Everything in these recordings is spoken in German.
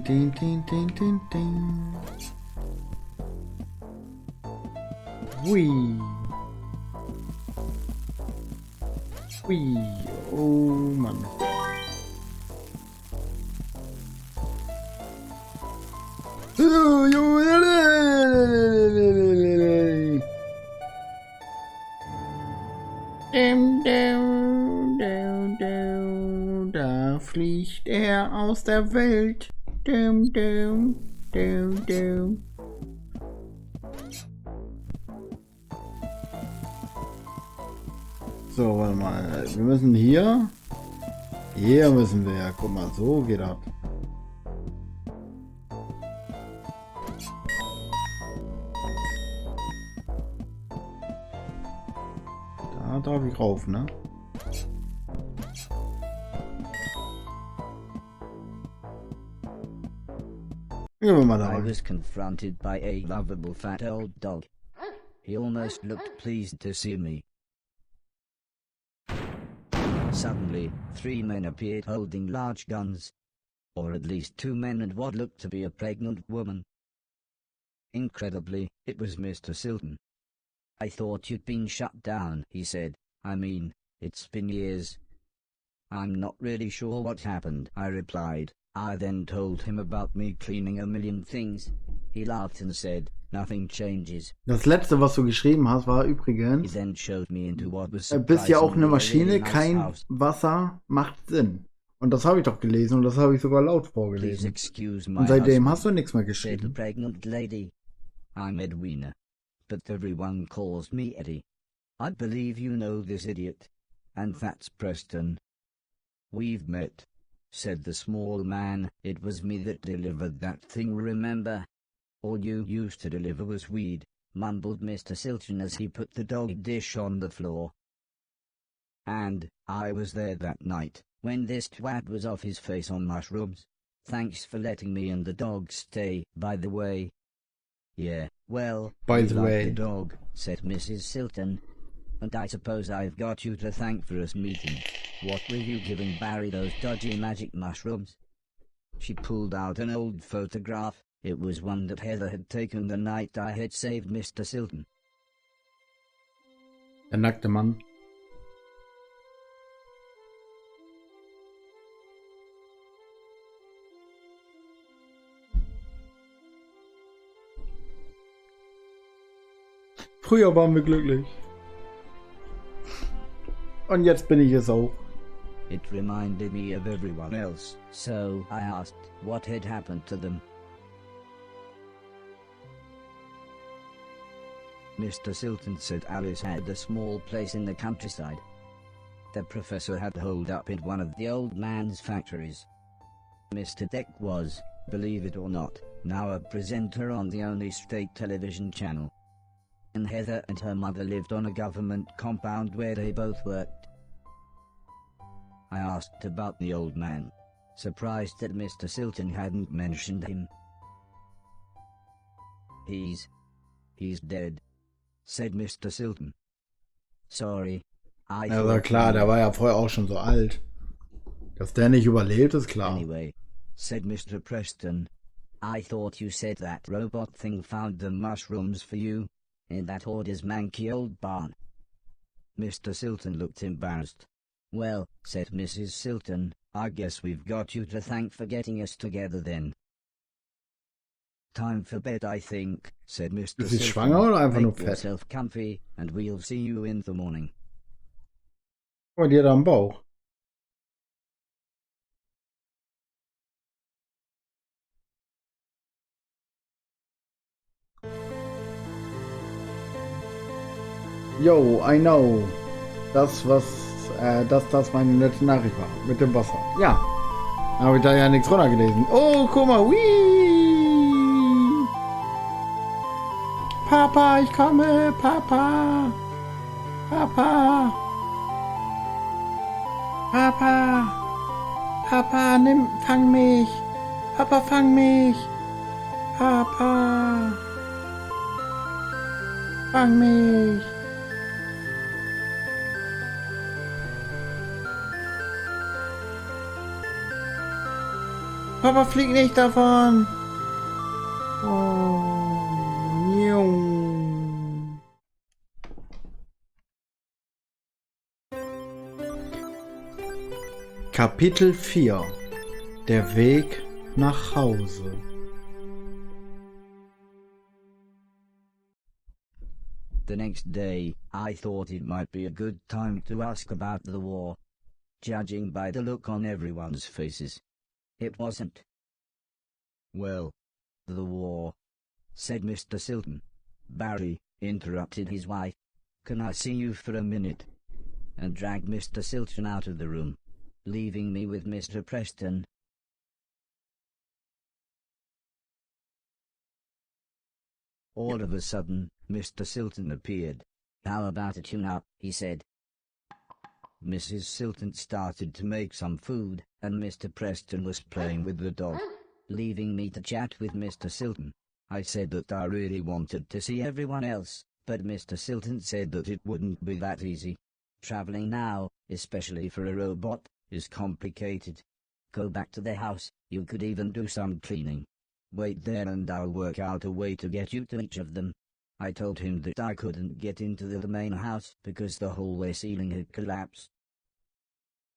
Ding, ding, ding, ding, ding, ding. Hui. Hui. Oh Mann. Da fliegt er aus der Welt. So, warte mal. Wir müssen hier. Hier müssen wir ja. Guck mal, so geht das. Da darf ich rauf, ne? Gehen wir mal da I rein. was confronted by a lovable fat old dog. He almost looked pleased to see me. Suddenly, 3 men appeared holding large guns. Or at least 2 men and what looked to be a pregnant woman. Incredibly, it was Mr. Silton. I thought you'd been shut down, he said. I mean, it's been years. I'm not really sure what happened, I replied. I then told him about me cleaning a million things. He laughed and said, nothing changes. Das letzte, was du geschrieben hast, war He übrigens, then showed me into what was bist ja auch eine surprisingly a Maschine, really nice kein house. Wasser macht Sinn. Und das habe ich doch gelesen und das habe ich sogar laut Please vorgelesen. excuse my Und seitdem husband, hast du nichts mehr said the geschrieben. pregnant lady. I'm Edwina, but everyone calls me Eddie. I believe you know this idiot. And that's Preston. We've met, said the small man. It was me that delivered that thing, remember? All you used to deliver was weed, mumbled Mr. Silton as he put the dog dish on the floor. And I was there that night, when this twat was off his face on mushrooms. Thanks for letting me and the dog stay, by the way. Yeah, well, By we the like way. the dog, said Mrs. Silton. And I suppose I've got you to thank for us meeting. What were you giving Barry those dodgy magic mushrooms? She pulled out an old photograph. It was one that Heather had taken the night I had saved Mr. Silton. Der nackte Mann. Früher waren wir glücklich. Und jetzt bin ich es auch. It reminded me of everyone else, so I asked what had happened to them. Mr. Silton said Alice had a small place in the countryside. The professor had holed up in one of the old man's factories. Mr. Deck was, believe it or not, now a presenter on the only state television channel. And Heather and her mother lived on a government compound where they both worked. I asked about the old man, surprised that Mr. Silton hadn't mentioned him. He's dead, said Mr. Silton. Sorry, I Ja, war thought klar, you der war ja vorher auch schon so alt. Dass der nicht überlebt, ist klar. Anyway, said Mr. Preston, I thought you said that robot thing found the mushrooms for you, in that hoarder's manky old barn. Mr. Silton looked embarrassed. Well, said Mrs. Silton, I guess we've got you to thank for getting us together then. Time for bed, I think, said Mr. Ist sie Silton. schwanger oder einfach nur Make fett? yourself comfy, and we'll see you in the morning. Guck mal, die hat am Bauch. Yo, I know. Das meine letzte Nachricht war. Mit dem Wasser. Ja. Habe ich da ja nichts runtergelesen. Oh, guck mal. Whee! Papa, ich komme. Papa. Papa. Papa. Papa, fang mich. Papa, fang mich. Papa. Fang mich. Papa, flieg nicht davon! Oh, Jung. Kapitel 4: Der Weg nach Hause. The next day, I thought it might be a good time to ask about the war. Judging by the look on everyone's faces, it wasn't. Well, the war, said Mr. Silton. Barry interrupted his wife. Can I see you for a minute? And dragged Mr. Silton out of the room, leaving me with Mr. Preston. All of a sudden, Mr. Silton appeared. How about a tune-up, he said. Mrs. Silton started to make some food, and Mr. Preston was playing with the dog, leaving me to chat with Mr. Silton. I said that I really wanted to see everyone else, but Mr. Silton said that it wouldn't be that easy. Traveling now, especially for a robot, is complicated. Go back to the house, you could even do some cleaning. Wait there and I'll work out a way to get you to each of them. I told him that I couldn't get into the main house because the hallway ceiling had collapsed.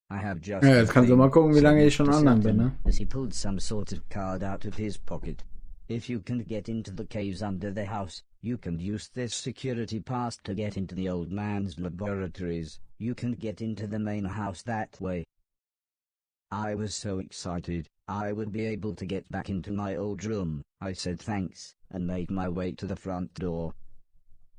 I have just Ja, jetzt kannst du mal gucken, wie lange ich schon online bin, ne? As he pulled some sort of card out of his pocket. If you can get into the caves under the house, you can use this security pass to get into the old man's laboratories. You can get into the main house that way. I was so excited, I would be able to get back into my old room. I said thanks, and made my way to the front door.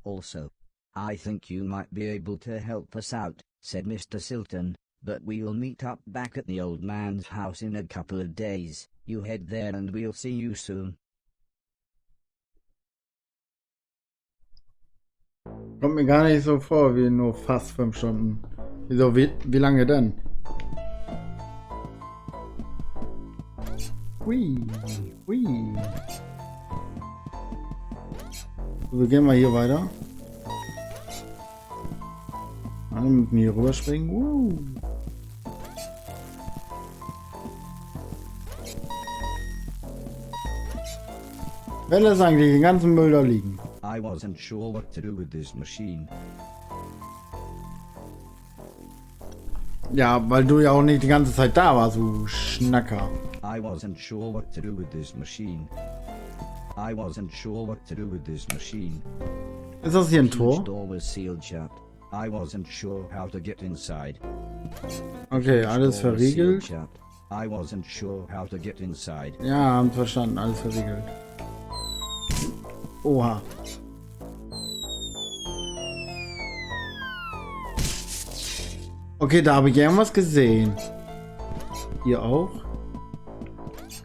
Also, I think you might be able to help us out, said Mr. Silton, but we'll meet up back at the old man's house in a couple of days. You head there and we'll see you soon. Kommt mir gar nicht so vor, wie nur fast 5 Stunden. Wieso, wie lange denn? Hui, hui. So, wir gehen mal hier weiter. Alle mit mir rüberspringen. Wer lässt eigentlich den ganzen Müll da liegen? I wasn't sure what to do with this machine. Ja, weil du ja auch nicht die ganze Zeit da warst, du Schnacker. I wasn't sure what to do with this machine. I wasn't sure what to do with this machine. Ist das hier ein The Tor? door was sealed shut. I wasn't sure how to get inside. Okay, alles Door was sealed verriegelt. shut. I wasn't sure how to get inside. Ja, haben verstanden, alles verriegelt. Oha. Okay, da habe ich irgendwas gesehen. Hier auch?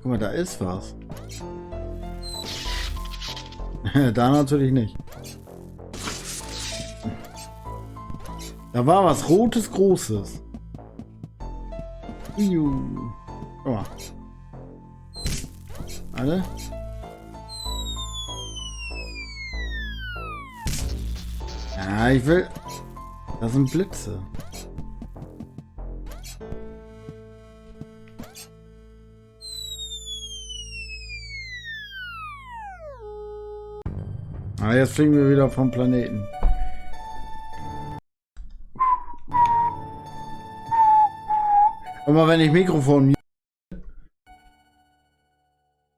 Guck mal, da ist was. Da natürlich nicht. Da war was Rotes, Großes. Juhu. Guck mal. Alle? Ja, ich will... Das sind Blitze. Ah, jetzt fliegen wir wieder vom Planeten. Immer wenn ich Mikrofon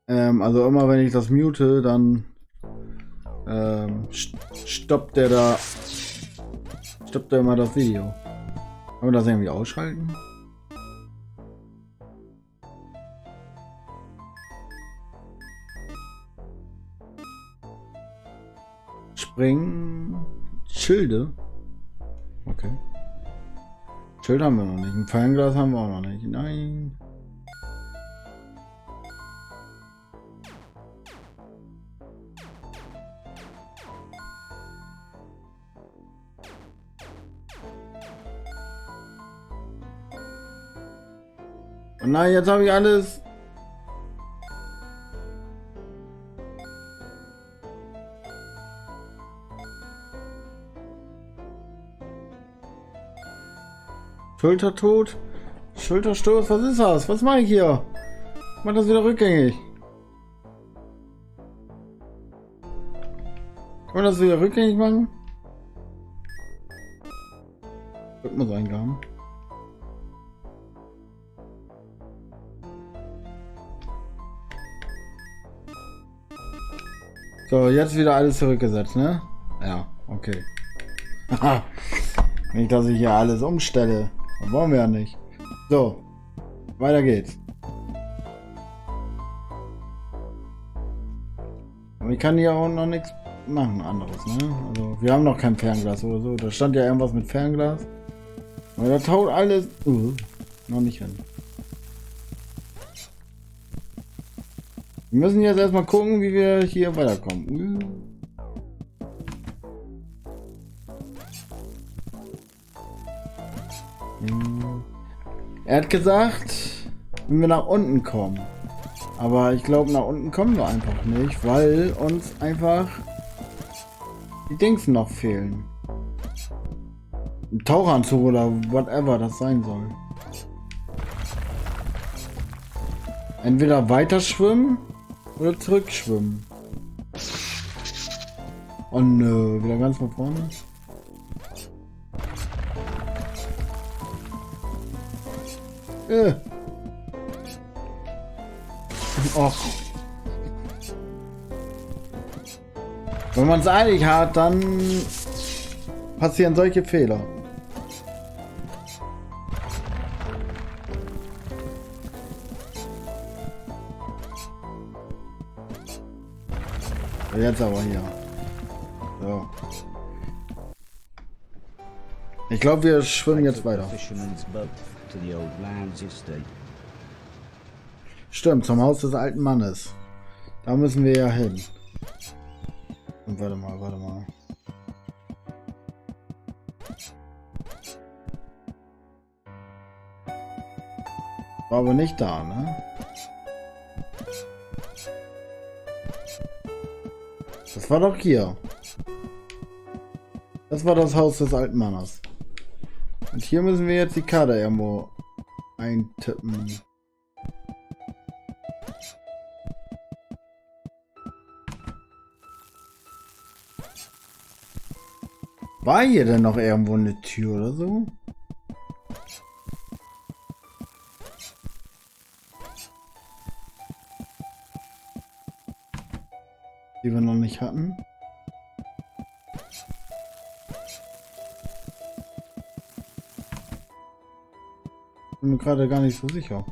also immer wenn ich das mute, dann stoppt der immer das Video. Können wir das irgendwie ausschalten? Springen. Schilde. Okay. Schild haben wir noch nicht. Ein Fernglas haben wir auch noch nicht. Nein. Oh nein, jetzt habe ich alles. Schultertod? Schulterstoß? Was ist das? Was mache ich hier? Mach das wieder rückgängig. Kann man das wieder rückgängig machen? Rhythmuseingaben. So, jetzt wieder alles zurückgesetzt, ne? Ja, okay. Nicht, dass ich hier alles umstelle. Das wollen wir ja nicht. So, weiter geht's. Aber ich kann hier auch noch nichts machen anderes, ne? Also, wir haben noch kein Fernglas oder so. Da stand ja irgendwas mit Fernglas. Aber da taut alles noch nicht hin. Wir müssen jetzt erstmal gucken, wie wir hier weiterkommen. Er hat gesagt, wenn wir nach unten kommen. Aber ich glaube, nach unten kommen wir einfach nicht, weil uns einfach die Dings noch fehlen. Ein Tauchanzug oder whatever das sein soll. Entweder weiter schwimmen oder zurückschwimmen. Oh nö, wieder ganz von vorne. Och. Wenn man es eilig hat, dann passieren solche Fehler. Jetzt aber hier. So. Ich glaube, wir schwimmen jetzt weiter. Stimmt, zum Haus des alten Mannes. Da müssen wir ja hin. Und warte mal. War aber nicht da, ne? Das war doch hier. Das war das Haus des alten Mannes. Und hier müssen wir jetzt die Karte irgendwo eintippen. War hier denn noch irgendwo eine Tür oder so? Die wir noch nicht hatten. Bin mir gerade gar nicht so sicher.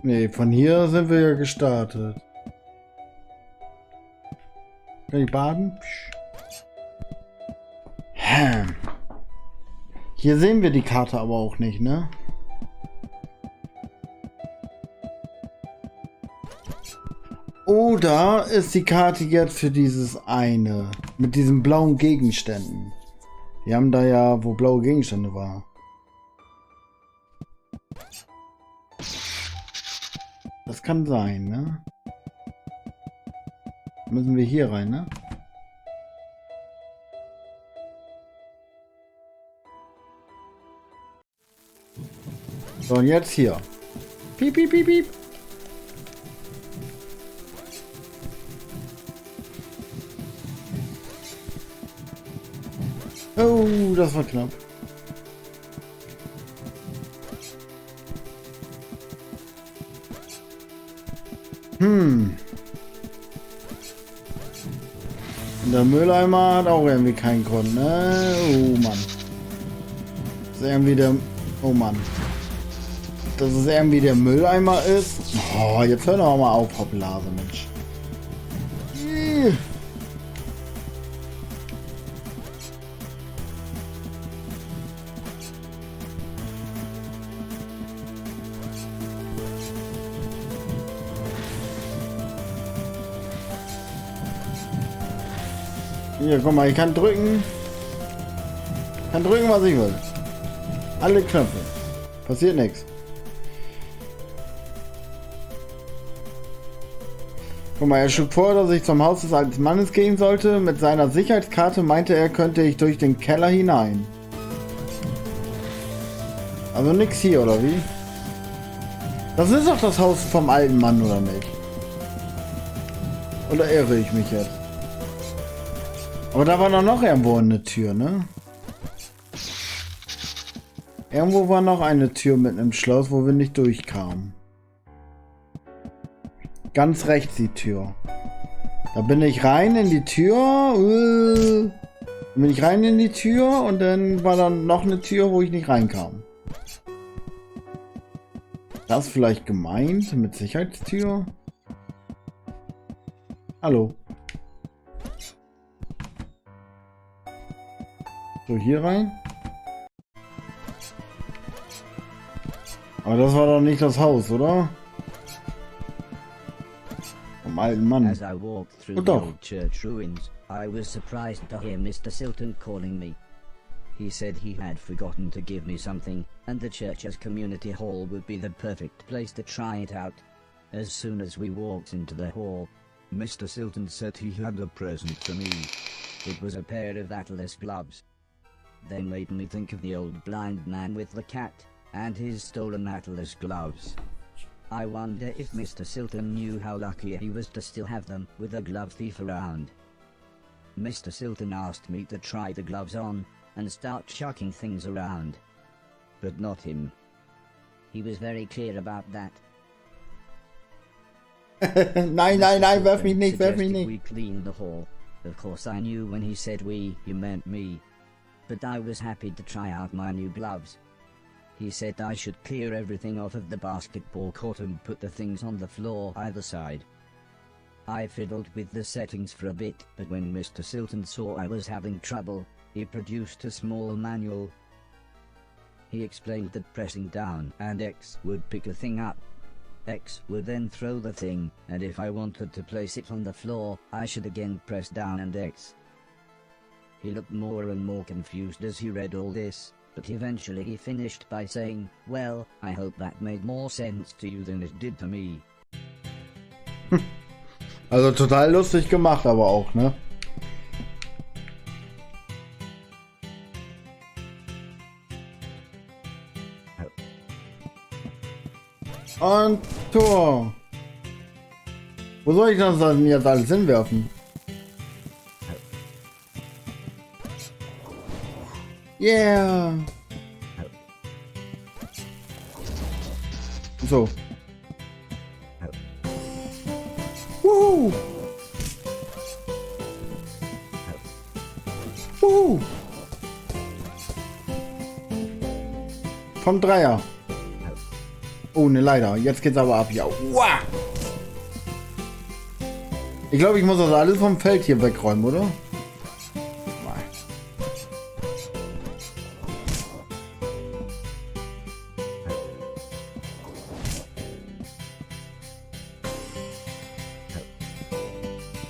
Nee, von hier sind wir ja gestartet. Kann ich baden? Hier sehen wir die Karte aber auch nicht, ne? Oder ist die Karte jetzt für dieses eine mit diesen blauen Gegenständen? Wir haben da ja, wo blaue Gegenstände waren. Das kann sein, ne? Müssen wir hier rein, ne? So, und jetzt hier. Piep, piep, piep, piep. Oh, das war knapp. Der Mülleimer hat auch irgendwie keinen Grund, ne? Oh Mann. Das ist irgendwie der... Oh Mann. Dass es irgendwie der Mülleimer ist. Oh, jetzt hör doch mal auf, Hoppelase, Mensch. Hier, guck mal, ich kann drücken. Ich kann drücken, was ich will. Alle Knöpfe. Passiert nichts. Guck mal, er schlug vor, dass ich zum Haus des alten Mannes gehen sollte. Mit seiner Sicherheitskarte meinte er, könnte ich durch den Keller hinein. Also nix hier, oder wie? Das ist doch das Haus vom alten Mann, oder nicht? Oder irre ich mich jetzt? Aber da war doch noch irgendwo eine Tür, ne? Irgendwo war noch eine Tür mit einem Schloss, wo wir nicht durchkamen. Ganz rechts die Tür. Da bin ich rein in die Tür. Bin ich rein in die Tür und dann war dann noch eine Tür, wo ich nicht reinkam. Das vielleicht gemeint mit Sicherheitstür? Hallo. So, hier rein. Aber das war doch nicht das Haus, oder? Vom alten Mann. As I walked through the old church ruins, I was surprised to hear Mr. Silton calling me. He said he had forgotten to give me something, and the church's community hall would be the perfect place to try it out. As soon as we walked into the hall, Mr. Silton said he had a present for me. It was a pair of Atlas gloves. They made me think of the old blind man with the cat, and his stolen Atlas gloves. I wonder if Mr. Silton knew how lucky he was to still have them with a glove thief around. Mr. Silton asked me to try the gloves on, and start chucking things around. But not him. He was very clear about that. Nein, nein, nein, werf mich nicht, werf mich nicht. We cleaned the hall. Of course I knew when he said we, he meant me. But I was happy to try out my new gloves. He said I should clear everything off of the basketball court and put the things on the floor either side. I fiddled with the settings for a bit, but when Mr. Silton saw I was having trouble, he produced a small manual. He explained that pressing down and X would pick a thing up. X would then throw the thing, and if I wanted to place it on the floor, I should again press down and X. He looked more and more confused as he read all this, but eventually he finished by saying, "Well, I hope that made more sense to you than it did to me." Also total lustig gemacht, aber auch, ne? Und Tor. Wo soll ich das denn jetzt alles hinwerfen? Yeah. So. Woohoo. Woohoo. Vom Dreier. Oh, ne, leider. Jetzt geht's aber ab. Ja. Uah. Ich glaube, ich muss das alles vom Feld hier wegräumen, oder?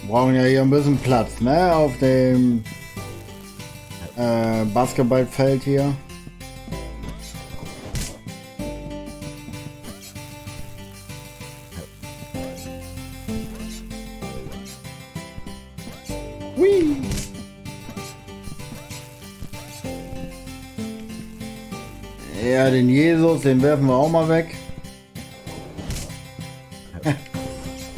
Wir brauchen ja hier ein bisschen Platz, ne? Auf dem Basketballfeld hier. Hui. Ja, den Jesus, den werfen wir auch mal weg.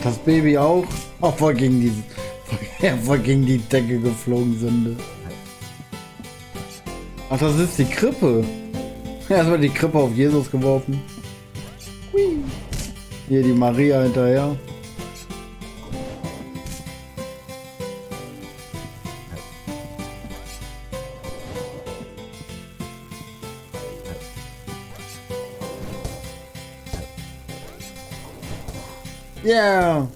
Das Baby auch. Auch voll gegen die Decke geflogen sind. Ach, das ist die Krippe. Erstmal die Krippe auf Jesus geworfen. Hui. Hier die Maria hinterher. Yeah.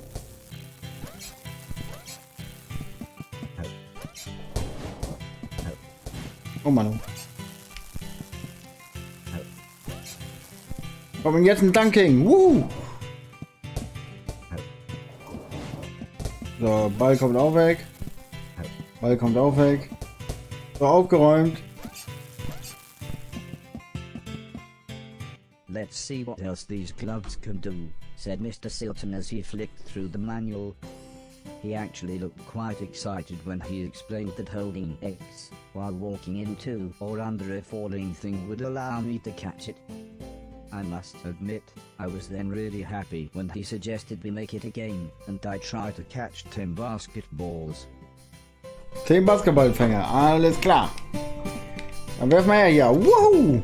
Oh Mann. Komm, und jetzt ein Dunking. So, Ball kommt auch weg. Ball kommt auch weg. So, aufgeräumt. Let's see what else these gloves can do. said Mr. Silton as he flicked through the manual. He actually looked quite excited when he explained that holding X while walking into or under a falling thing would allow me to catch it. I must admit, I was then really happy when he suggested we make it a game, and I try to catch 10 basketballs. 10 Basketballfänger, alles klar. Dann werfen wir her hier. Woohoo!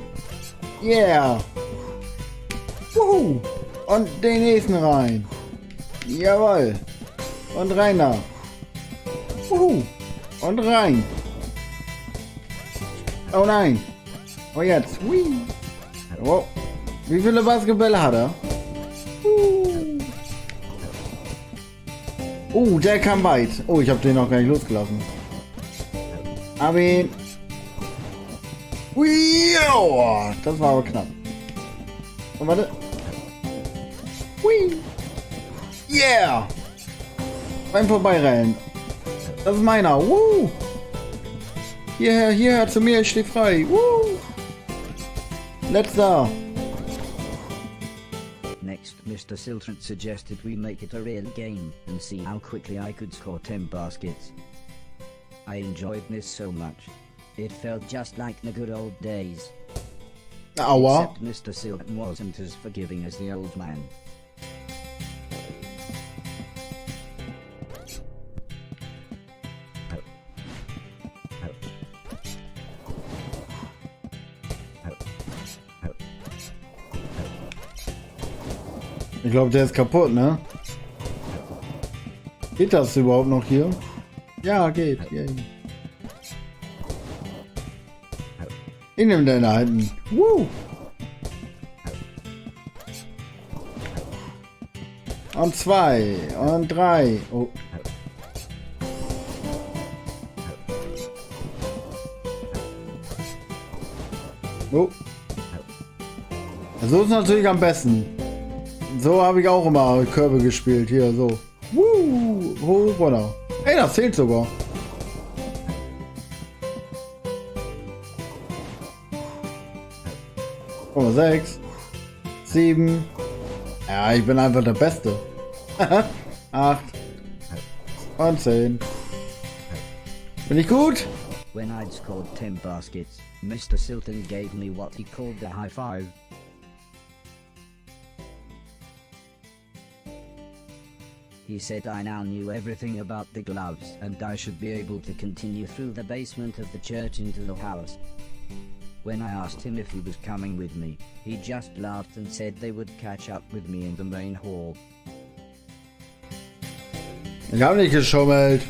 Yeah! Woohoo! Und den nächsten rein. Jawohl. Und rein da. Woohoo! Und rein. Oh nein. Oh jetzt. Whee. Oh. Wie viele Basketbälle hat er? Der kam weit. Oh, ich habe den noch gar nicht losgelassen. Aber ihn. Ui, oh, das war aber knapp. Und warte. Ui. Yeah. Beim Vorbeirennen. Das ist meiner. Hierher zu mir, ich stehe frei. Letzter. Next, Mr. Silton suggested we make it a real game and see how quickly I could score 10 baskets. I enjoyed this so much. It felt just like the good old days. Aua. Except Mr. Silton wasn't as forgiving as the old man. Ich glaube, der ist kaputt, ne? Geht das überhaupt noch hier? Ja, geht. Yeah. Ich nehme deine Halten. Und 2 und 3. Oh. Oh. So ist natürlich am besten. So habe ich auch immer Körbe gespielt. Hier, so. Hoch, runter. Ey, das zählt sogar. Guck mal, 6, 7. Ja, ich bin einfach der Beste. 8 und 10. Bin ich gut? When I'd scored 10 baskets, Mr. Silton gave me what he called the high five. He said I now knew everything about the gloves and I should be able to continue through the basement of the church into the house. When I asked him if he was coming with me, he just laughed and said they would catch up with me in the main hall. Ich habe nicht geschummelt.